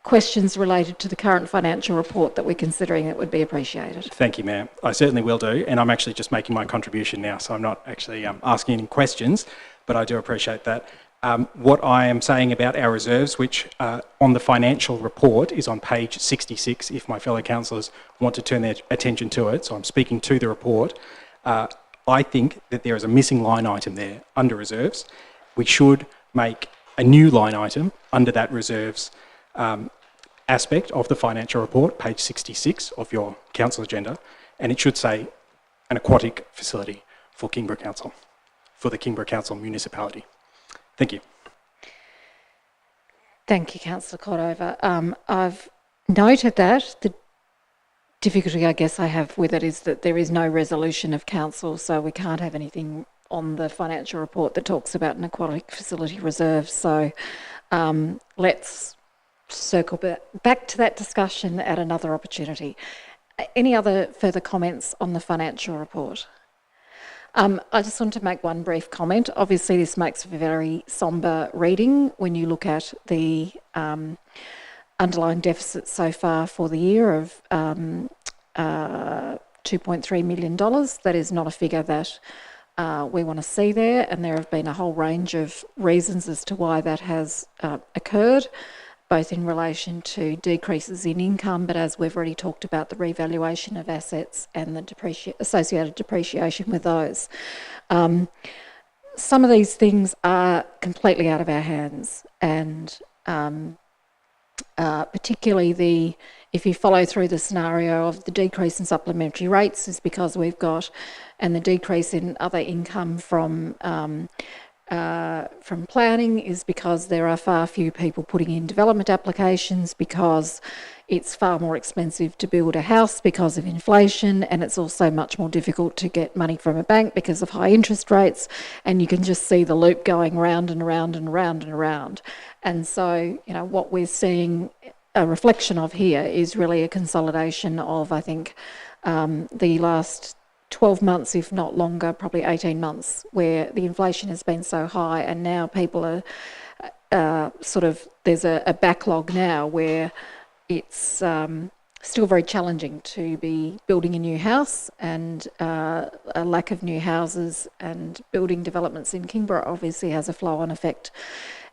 questions related to the current financial report that we're considering, it would be appreciated. Thank you, Mayor. I certainly will do, and I'm actually just making my contribution now, so I'm not actually asking any questions, but I do appreciate that. What I am saying about our reserves, which on the financial report is on page 66, if my fellow councillors want to turn their attention to it, so I'm speaking to the report, I think that there is a missing line item there under reserves. We should make a new line item under that reserves aspect of the financial report, page 66 of your council agenda, and it should say an aquatic facility for Kingborough Council, for the Kingborough Council municipality. Thank you. Thank you, Councillor Cordova. I've noted that. The difficulty I guess I have with it is that there is no resolution of council, so we can't have anything on the financial report that talks about an aquatic facility reserve. So let's circle back to that discussion at another opportunity. Any other further comments on the financial report? I just want to make one brief comment. Obviously, this makes for a very sombre reading when you look at the underlying deficit so far for the year of $2.3 million. That is not a figure that we want to see there, and there have been a whole range of reasons as to why that has occurred, both in relation to decreases in income, but as we've already talked about, the revaluation of assets and the associated depreciation with those. Some of these things are completely out of our hands, and particularly if you follow through the scenario of the decrease in supplementary rates is because we've got, and the decrease in other income from planning is because there are far fewer people putting in development applications, because it's far more expensive to build a house because of inflation, and it's also much more difficult to get money from a bank because of high interest rates, and you can just see the loop going round and around and around and around. And so, what we're seeing a reflection of here is really a consolidation of, I think, the last 12 months, if not longer, probably 18 months, where the inflation has been so high, and now people are there's a backlog now where it's still very challenging to be building a new house, and a lack of new houses and building developments in Kingborough obviously has a flow-on effect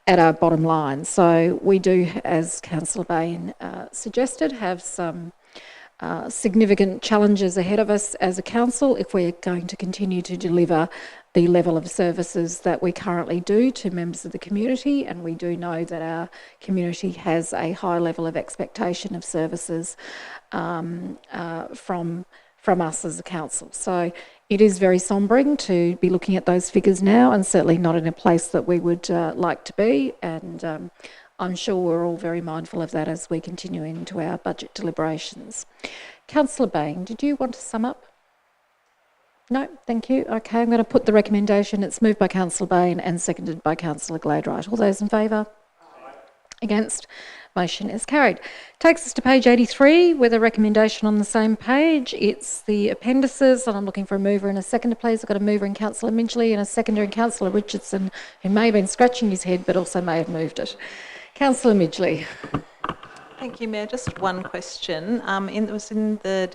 at our bottom line. So we do, as Councillor Bain suggested, have some significant challenges ahead of us as a council if we're going to continue to deliver the level of services that we currently do to members of the community, and we do know that our community has a high level of expectation of services from us as a council. So it is very sombering to be looking at those figures now, and certainly not in a place that we would like to be, and I'm sure we're all very mindful of that as we continue into our budget deliberations. Councillor Bain, did you want to sum up? No, thank you. Okay, I'm going to put the recommendation. It's moved by Councillor Bain and seconded by Councillor Gladwright. All those in favour? Aye. Against? Motion is carried. Takes us to page 83 with a recommendation on the same page. It's the appendices, and I'm looking for a mover and a seconder, please. I've got a mover in Councillor Midgley and a seconder in Councillor Richardson, who may have been scratching his head but also may have moved it. Councillor Midgley. Thank you, Mayor. Just one question. It was in the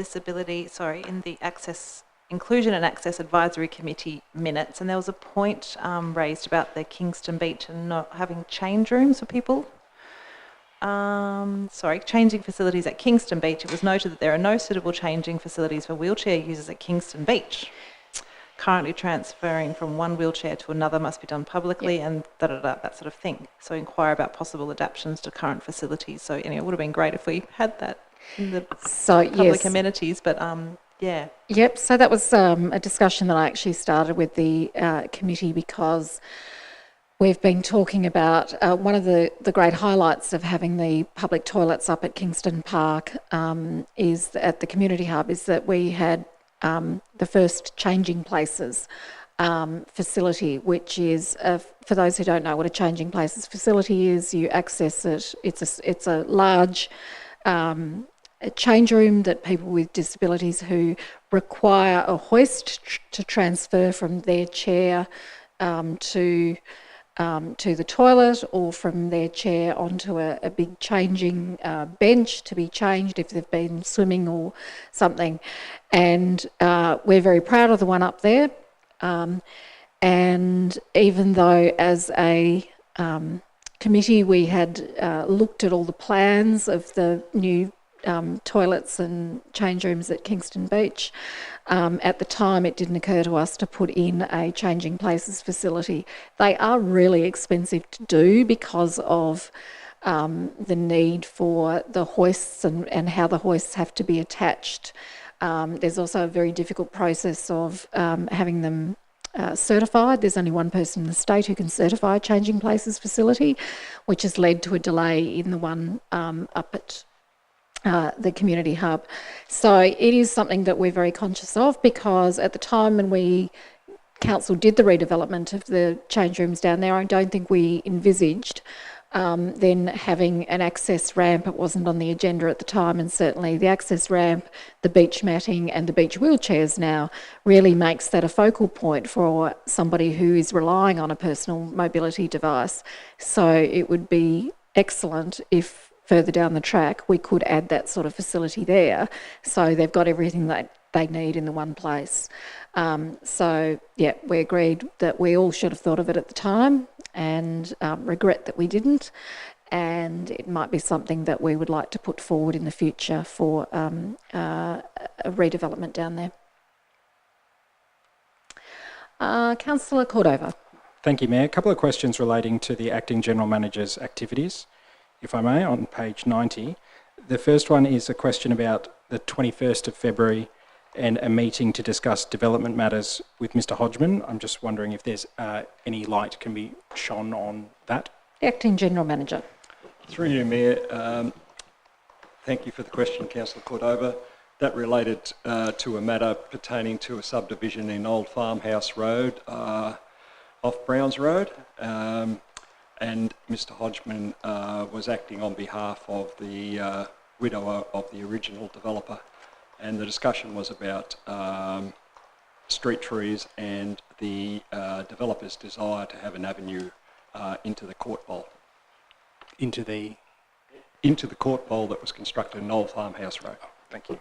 Inclusion and Access Advisory Committee minutes, and there was a point raised about the Kingston Beach and not having change rooms for people. Changing facilities at Kingston Beach. It was noted that there are no suitable changing facilities for wheelchair users at Kingston Beach. Currently transferring from one wheelchair to another must be done publicly, and that sort of thing. So inquire about possible adaptations to current facilities. So anyway, it would have been great if we had that in the public amenities, but yeah. Yep, so that was a discussion that I actually started with the committee, because we've been talking about one of the great highlights of having the public toilets up at Kingston Park is at the community hub, is that we had the first changing places facility, which is, for those who don't know what a changing places facility is, you access it. It's a large a change room that people with disabilities who require a hoist to transfer from their chair to the toilet, or from their chair onto a big changing bench to be changed if they've been swimming or something. And we're very proud of the one up there. And even though as a committee we had looked at all the plans of the new toilets and change rooms at Kingston Beach, at the time it didn't occur to us to put in a changing places facility. They are really expensive to do because of the need for the hoists and how the hoists have to be attached. There's also a very difficult process of having them certified. There's only one person in the state who can certify a changing places facility, which has led to a delay in the one up at the community hub. So it is something that we're very conscious of, because at the time when council did the redevelopment of the change rooms down there, I don't think we envisaged then having an access ramp. It wasn't on the agenda at the time, and certainly the access ramp, the beach matting and the beach wheelchairs now really makes that a focal point for somebody who is relying on a personal mobility device. So it would be excellent if further down the track we could add that sort of facility there, so they've got everything that they need in the one place. So yeah, we agreed that we all should have thought of it at the time, and regret that we didn't, and it might be something that we would like to put forward in the future for a redevelopment down there. Councillor Cordova. Thank you, Mayor. A couple of questions relating to the Acting General Manager's activities, if I may, on page 90. The first one is a question about the 21st of February and a meeting to discuss development matters with Mr Hodgman. I'm just wondering if there's any light can be shone on that. The Acting General Manager. Through you, Mayor. Thank you for the question, Councillor Cordova. That related to a matter pertaining to a subdivision in Old Farmhouse Road, off Browns Road. And Mr Hodgman was acting on behalf of the widower of the original developer. And the discussion was about street trees and the developer's desire to have an avenue into the court bowl. Into the into the court bowl that was constructed in Old Farmhouse Road. Thank you.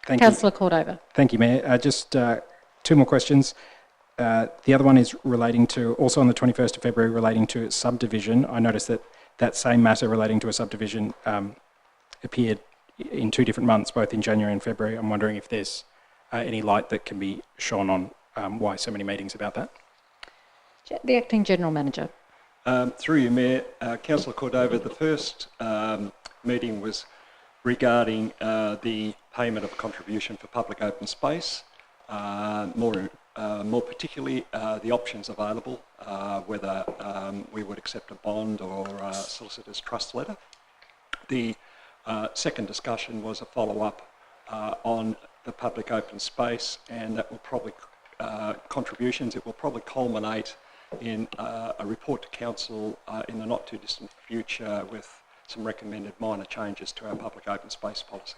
Thank you. Councillor Cordova. Thank you, Mayor. Just two more questions. The other one is relating to, also on the 21st of February, relating to subdivision. I noticed that that same matter relating to a subdivision appeared in 2 different months, both in January and February. I'm wondering if there's any light that can be shone on why so many meetings about that. The Acting General Manager. Through you, Mayor, Councillor Cordova, the first meeting was regarding the payment of contribution for public open space, more particularly the options available, whether we would accept a bond or a solicitor's trust letter. The second discussion was a follow-up on the public open space, and that will probably, contributions, it will probably culminate in a report to Council in the not too distant future with some recommended minor changes to our public open space policy.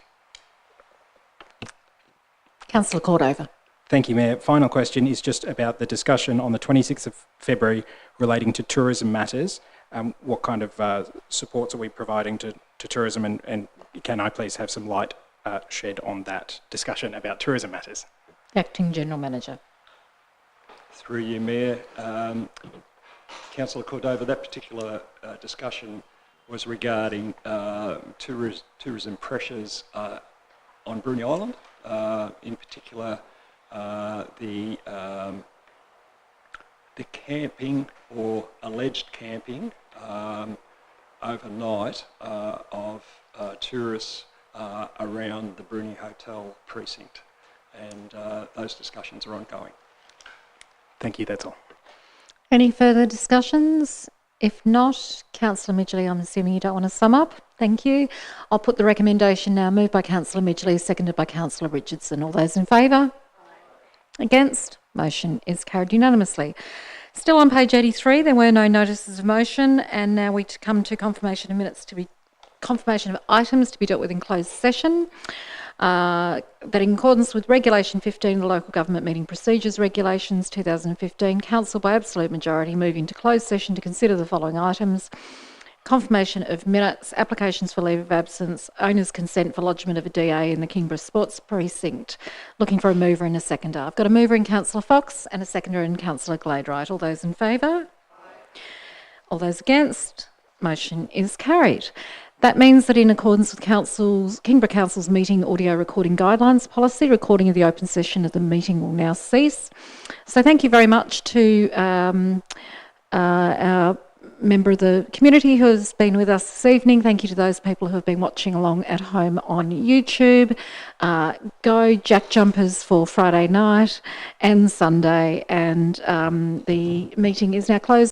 Councillor Cordova. Thank you, Mayor. Final question is just about the discussion on the 26th of February relating to tourism matters. What kind of supports are we providing to tourism, and can I please have some light shed on that discussion about tourism matters? Acting General Manager. Through you, Mayor. Councillor Cordova, that particular discussion was regarding tourism pressures on Bruny Island, in particular the camping or alleged camping overnight of tourists around the Bruny Hotel precinct, and those discussions are ongoing. Thank you, that's all. Any further discussions? If not, Councillor Midgley, I'm assuming you don't want to sum up. Thank you. I'll put the recommendation now, moved by Councillor Midgley, seconded by Councillor Richardson. All those in favour? Against? Motion is carried unanimously. Still on page 83, there were no notices of motion, and now we come to confirmation of items to be dealt with in closed session. That in accordance with Regulation 15 of the Local Government Meeting Procedures Regulations 2015, Council by absolute majority move into closed session to consider the following items: confirmation of minutes, applications for leave of absence, owner's consent for lodgement of a DA in the Kingborough Sports Precinct. Looking for a mover and a seconder. I've got a mover in Councillor Fox and a seconder in Councillor Gladwright. All those in favour? All those against? Motion is carried. That means that in accordance with Kingborough Council's meeting audio recording guidelines policy, recording of the open session of the meeting will now cease. So thank you very much to our member of the community who has been with us this evening. Thank you to those people who have been watching along at home on YouTube. Go Jack Jumpers for Friday night and Sunday, and the meeting is now closed.